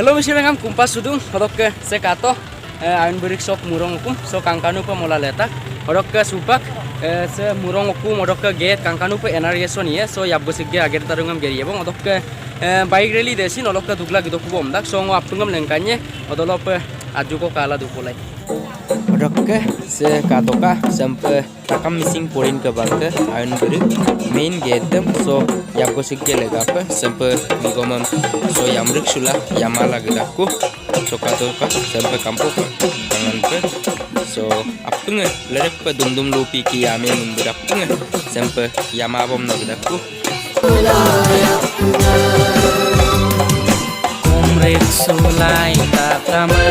Hello misalnya kumpas sudung hodok ke sekato ayun berik sok murong hukum sok kangkanu pa mola letak hodok ke supak se murong hukum hodok ke gate kangkanu pa NRS ni so yab gosik ge ager tarungam geri ebong hodok ke bike rally desin hodok ke dugla gitu kubom dak so ngap pungam lengkanye hodolop aju ko kala dupolai hodok ke se katoka sampai takam missing poin ke bangke ayun berik main gate dem so yab gosik ge lega pa sampai migomam so yamrik sula yamala gedaku so katoka sampai kampung tangan pe so apung lerep pe dum lupi ki yame numberak pung sampai yamabom na gedaku komrek sulai takama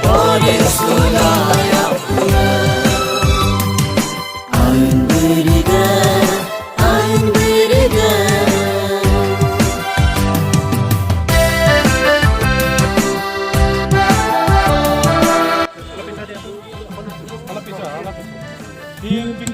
bodir sulai TMPK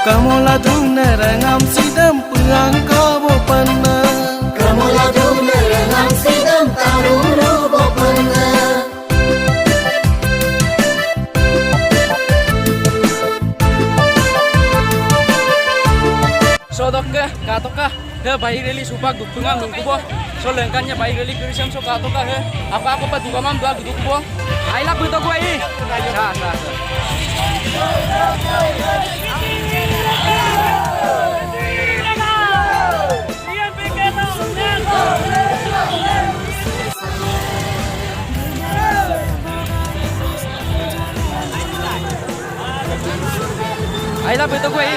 Kamulah dunia rengam sidam pulang kau bopana. Kamulah dunia rengam sidam taruru bopana. So dokka katoka he bayi reli supak dukungan nungkubo so lengkannya bayi reli kirisam so katoka he apa pa dukamam dua dukubo aila buto ko ai sa aila buto ko ai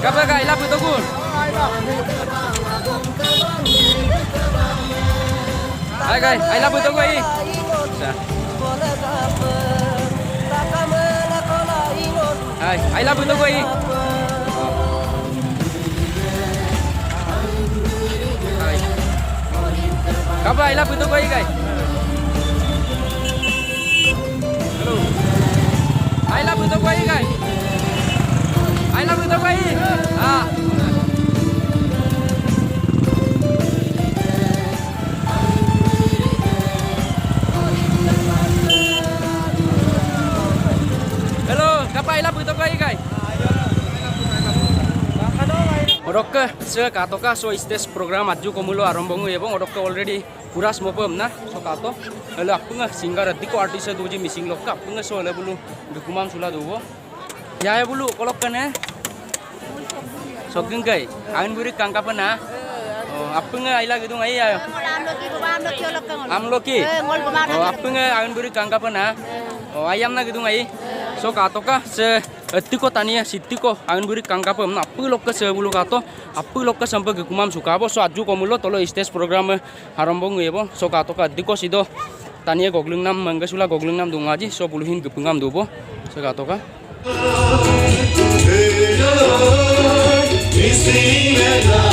Kapan kak ilap itu kun? Hai guys, ilap itu gue ini. Hai, ilap itu gue ini. Hai. Kapan ilap itu gue ini guys? Halo. Ilap itu gue ini guys. Ayo lah kita pergi. Hello, kapan ayo lah kita pergi guys? Odok ke sekatoka so stage program aju komulo arambongu ebong odok ke already kuras mopem na so kato. Hello apunga singer diko artist duji missing lokka apunga so le bulu dukumam sula dubo. Ya bulu kolok kan Sogeng kai, angin buri kangkap na. Oh, apa nge aila gitu ngai ya? Amloki. Oh, apa nge angin buri kangkap na? Oh, ayam na gitu ngai. So katoka se tiko tania sitiko angin buri kangkap na. Apa lokka se bulu kato? Apa lokka sampai gekumam suka bo? So aju komulo tolo stage program harambong ebo. So katoka tiko sido tania goglung nam manggasula goglung nam dungaji. So buluhin gepungam dubo. So katoka. Missing